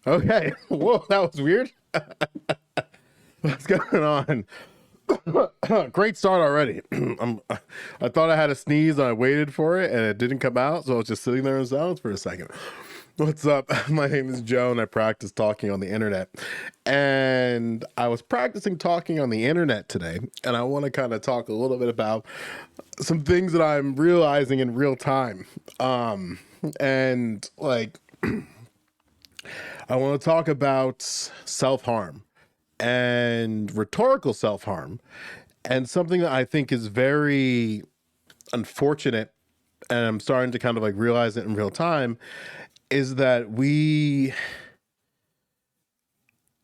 Okay. Whoa, that was weird. What's going on? Great start already. I thought I had a sneeze and I waited for it and it didn't come out, so I was just sitting there in silence for a second. What's up? My name is Joe and I practice talking on the internet. And I was practicing talking on the internet today, and I want to kind of talk a little bit about some things that I'm realizing in real time. And like I want to talk about self-harm and rhetorical self-harm, and something that I think is very unfortunate, and I'm starting to kind of like realize it in real time, is that we,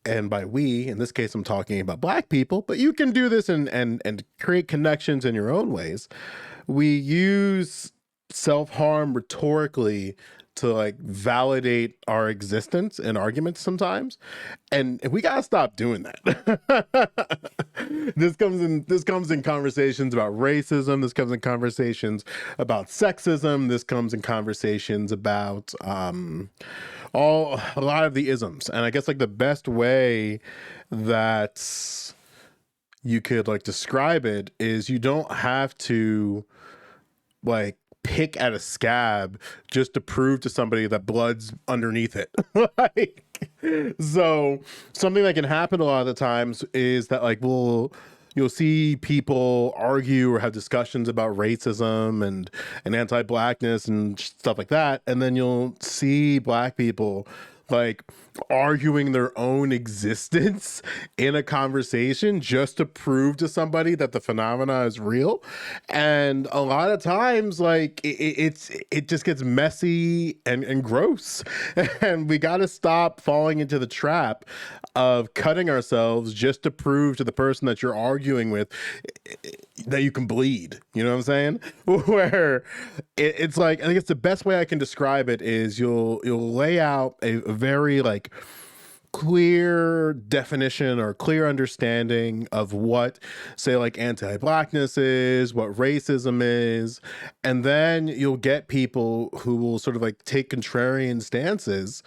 and by we, in this case, I'm talking about Black people, but you can do this and create connections in your own ways. We use self-harm rhetorically to like validate our existence in arguments sometimes, and we gotta stop doing that. This comes in conversations about racism, this comes in conversations about sexism, this comes in conversations about all a lot of the isms. And I guess like the best way that you could like describe it is you don't have to like pick at a scab just to prove to somebody that blood's underneath it. Like, so something that can happen a lot of the times is that like you'll see people argue or have discussions about racism and anti-blackness and stuff like that, and then you'll see Black people like arguing their own existence in a conversation just to prove to somebody that the phenomena is real. And a lot of times like it just gets messy and gross. And we got to stop falling into the trap of cutting ourselves just to prove to the person that you're arguing with that you can bleed. You know what I'm saying? Where it's like, I think it's the best way I can describe it is you'll lay out a very like clear definition or clear understanding of what, say, like anti-blackness is, what racism is, and then you'll get people who will sort of like take contrarian stances,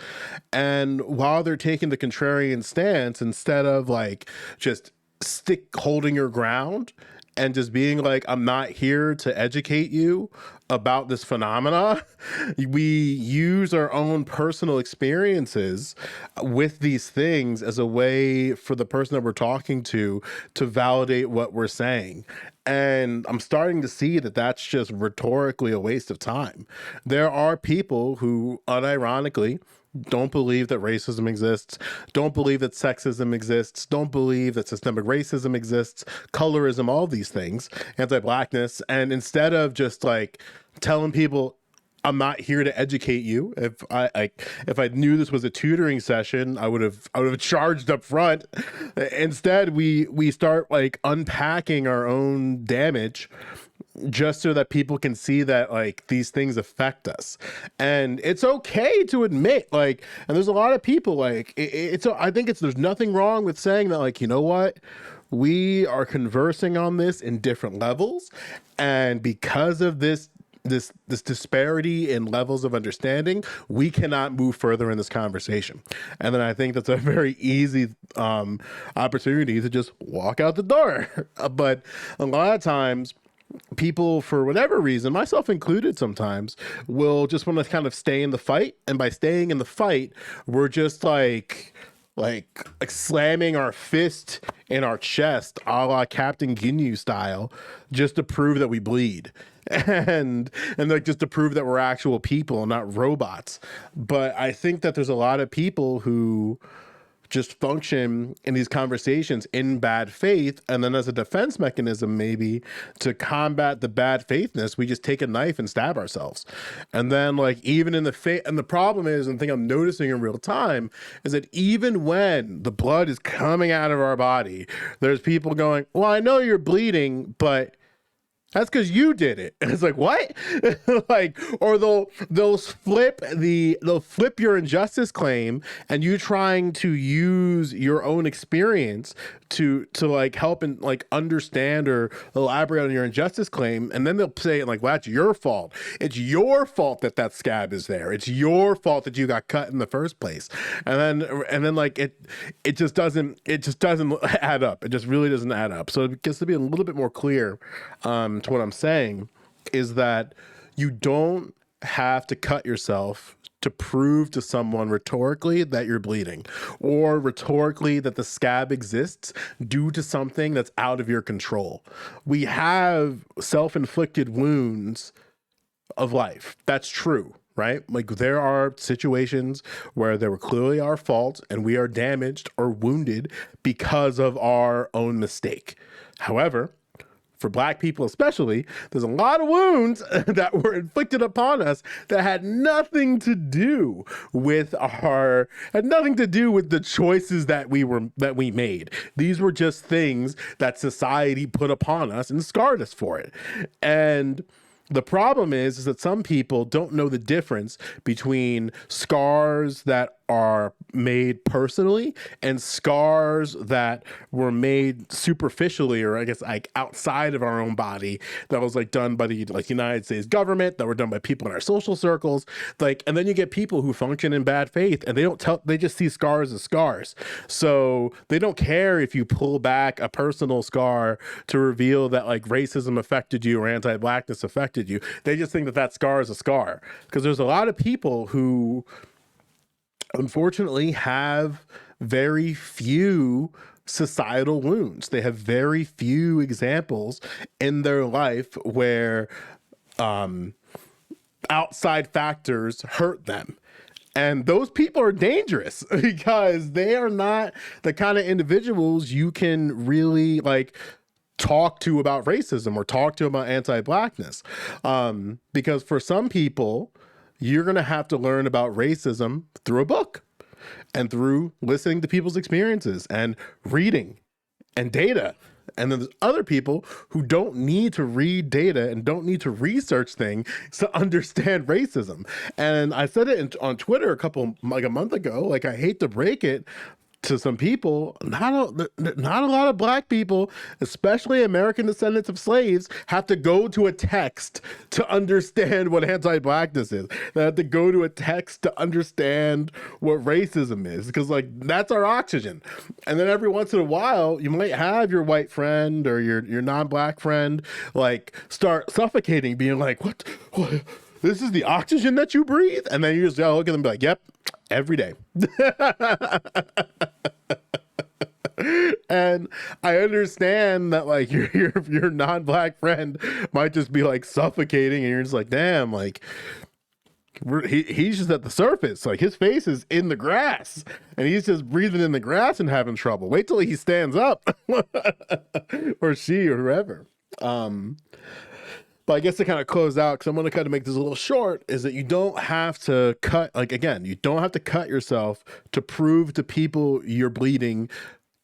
and while they're taking the contrarian stance, instead of like just stick holding your ground and just being like, I'm not here to educate you about this phenomena, we use our own personal experiences with these things as a way for the person that we're talking to validate what we're saying. And I'm starting to see that that's just rhetorically a waste of time. There are people who unironically don't believe that racism exists, don't believe that sexism exists, don't believe that systemic racism exists, colorism, all these things, anti-blackness. And instead of just like telling people, I'm not here to educate you. If I knew this was a tutoring session, I would have charged up front. Instead, we start like unpacking our own damage just so that people can see that like these things affect us. And it's okay to admit like, and there's a lot of people like I think it's there's nothing wrong with saying that, like, you know what, we are conversing on this in different levels, and because of this disparity in levels of understanding, we cannot move further in this conversation. And then I think that's a very easy opportunity to just walk out the door. But a lot of times people, for whatever reason, myself included sometimes, will just want to kind of stay in the fight. And by staying in the fight, we're just like slamming our fist in our chest a la Captain Ginyu style, just to prove that we bleed. And like just to prove that we're actual people and not robots. But I think that there's a lot of people who just function in these conversations in bad faith, and then as a defense mechanism, maybe to combat the bad faithness, we just take a knife and stab ourselves. And then like even in the face, and the problem is, and the thing I'm noticing in real time is that even when the blood is coming out of our body, there's people going, well, I know you're bleeding, but That's because you did it. And it's like, what? Like, or they'll flip your injustice claim, and you trying to use your own experience to like help and like understand or elaborate on your injustice claim, and then they'll say like, well, that's your fault. It's your fault that that scab is there. It's your fault that you got cut in the first place. And then like it just doesn't add up. It just really doesn't add up. So just to be a little bit more clear, to what I'm saying is that you don't have to cut yourself to prove to someone rhetorically that you're bleeding, or rhetorically that the scab exists due to something that's out of your control. We have self-inflicted wounds of life. That's true, right? Like there are situations where they were clearly our fault and we are damaged or wounded because of our own mistake. However, for Black people especially, there's a lot of wounds that were inflicted upon us that had nothing to do with the choices that we made. These were just things that society put upon us and scarred us for it. And the problem is that some people don't know the difference between scars that are made personally and scars that were made superficially, or I guess like outside of our own body, that was like done by the like United States government, that were done by people in our social circles. Like, and then you get people who function in bad faith and they just see scars as scars. So they don't care if you pull back a personal scar to reveal that like racism affected you or anti-Blackness affected you. They just think that that scar is a scar, because there's a lot of people who unfortunately have very few societal wounds. They have very few examples in their life where outside factors hurt them. And those people are dangerous because they are not the kind of individuals you can really like talk to about racism or talk to about anti-Blackness. Because for some people, you're going to have to learn about racism through a book and through listening to people's experiences and reading and data. And then there's other people who don't need to read data and don't need to research things to understand racism. And I said it on Twitter a month ago, like, I hate to break it to some people, not a lot of Black people, especially American descendants of slaves, have to go to a text to understand what anti-Blackness is. They have to go to a text to understand what racism is, because like that's our oxygen. And then every once in a while, you might have your white friend or your non-Black friend like start suffocating, being like, what? This is the oxygen that you breathe? And then you just look at them and be like, yep, every day. And I understand that like your non-Black friend might just be like suffocating, and you're just like, damn, like he's just at the surface. Like his face is in the grass and he's just breathing in the grass and having trouble. Wait till he stands up or she or whoever. But I guess to kind of close out, because I'm going to kind of make this a little short, is that you don't have to cut, like, again, you don't have to cut yourself to prove to people you're bleeding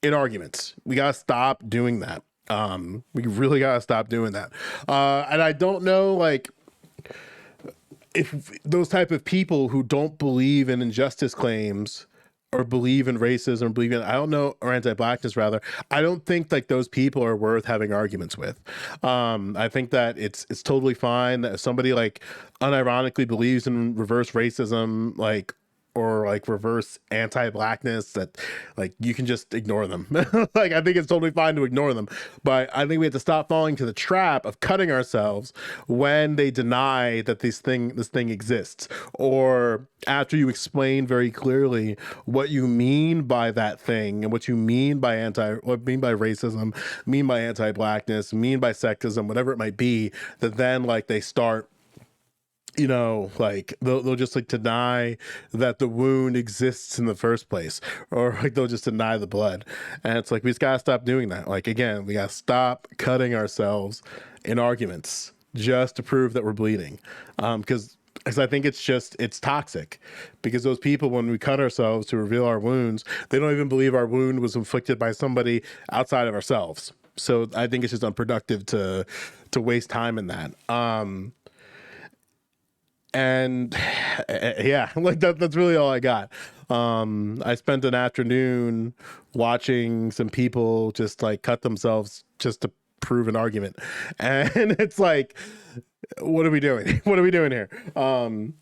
in arguments. We got to stop doing that. We really got to stop doing that. And I don't know, like, if those type of people who don't believe in injustice claims or believe in racism, I don't know, or anti-Blackness rather, I don't think like those people are worth having arguments with. I think that it's totally fine that if somebody like unironically believes in reverse racism, like, or like reverse anti-Blackness, that like you can just ignore them. Like I think it's totally fine to ignore them, but I think we have to stop falling to the trap of cutting ourselves when they deny that this thing exists, or after you explain very clearly what you mean by that thing and what you mean by racism, mean by anti-Blackness, mean by sexism, whatever it might be, that then like they start, you know, like they'll just like deny that the wound exists in the first place, or like they'll just deny the blood. And it's like, we just gotta stop doing that. Like, again, we gotta stop cutting ourselves in arguments just to prove that we're bleeding. Because I think it's toxic, because those people, when we cut ourselves to reveal our wounds, they don't even believe our wound was inflicted by somebody outside of ourselves. So I think it's just unproductive to to waste time in that. And yeah, like that's really all I got. I spent an afternoon watching some people just like cut themselves just to prove an argument. And it's like, what are we doing? What are we doing here? And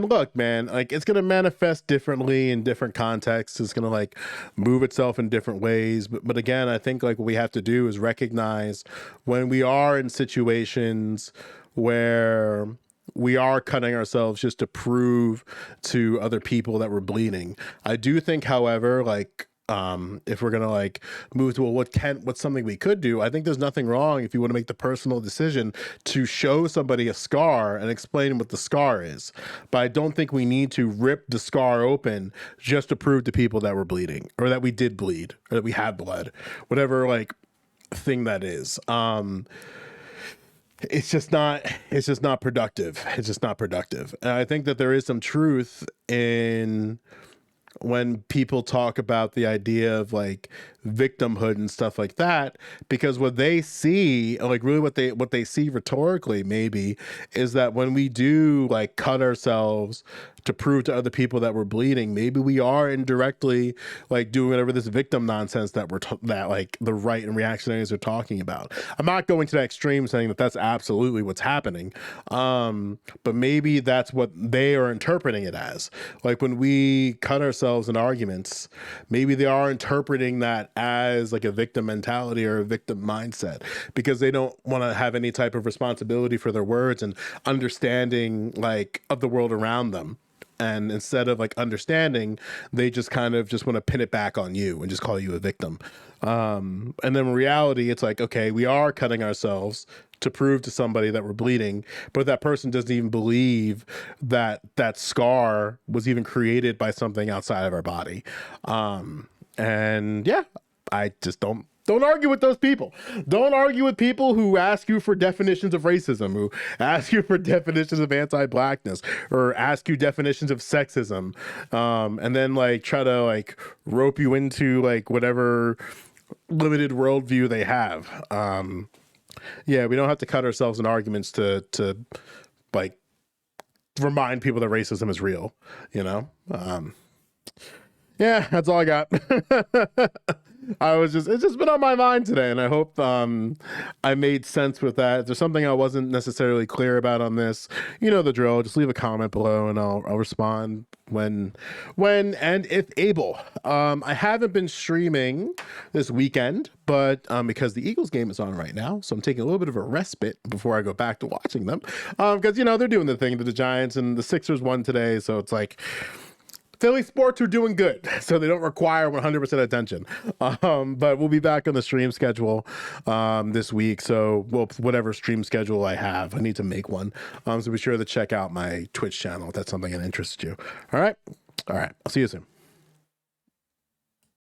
look, man, like it's gonna manifest differently in different contexts. It's gonna like move itself in different ways. But again, I think like what we have to do is recognize when we are in situations where we are cutting ourselves just to prove to other people that we're bleeding. I do think, however, like if we're gonna like move to what's something we could do, I think there's nothing wrong if you want to make the personal decision to show somebody a scar and explain what the scar is. But I don't think we need to rip the scar open just to prove to people that we're bleeding or that we did bleed or that we have blood, whatever like thing that is. It's just not productive. It's just not productive. And I think that there is some truth in when people talk about the idea of like victimhood and stuff like that, because what they see, like really what they see rhetorically maybe, is that when we do like cut ourselves to prove to other people that we're bleeding, maybe we are indirectly like doing whatever this victim nonsense that that like the right and reactionaries are talking about. I'm not going to that extreme saying that that's absolutely what's happening, but maybe that's what they are interpreting it as. Like when we cut ourselves in arguments, maybe they are interpreting that as like a victim mentality or a victim mindset, because they don't want to have any type of responsibility for their words and understanding like of the world around them. And instead of like understanding, they just kind of just want to pin it back on you and just call you a victim. And then in reality, it's like, okay, we are cutting ourselves to prove to somebody that we're bleeding, but that person doesn't even believe that that scar was even created by something outside of our body. And yeah, I just don't argue with those people. Don't argue with people who ask you for definitions of racism, who ask you for definitions of anti-blackness, or ask you definitions of sexism, and then like try to like rope you into like whatever limited worldview they have. Yeah, we don't have to cut ourselves in arguments to like remind people that racism is real, you know? Yeah, that's all I got. It's just been on my mind today, and I hope I made sense with that. If there's something I wasn't necessarily clear about on this, you know the drill. Just leave a comment below, and I'll respond when and if able. I haven't been streaming this weekend, but because the Eagles game is on right now, so I'm taking a little bit of a respite before I go back to watching them. Because you know they're doing the thing to the Giants, and the Sixers won today, so it's like Philly sports are doing good, so they don't require 100% attention. But we'll be back on the stream schedule this week. So whatever stream schedule I have, I need to make one. So be sure to check out my Twitch channel if that's something that interests you. All right. I'll see you soon.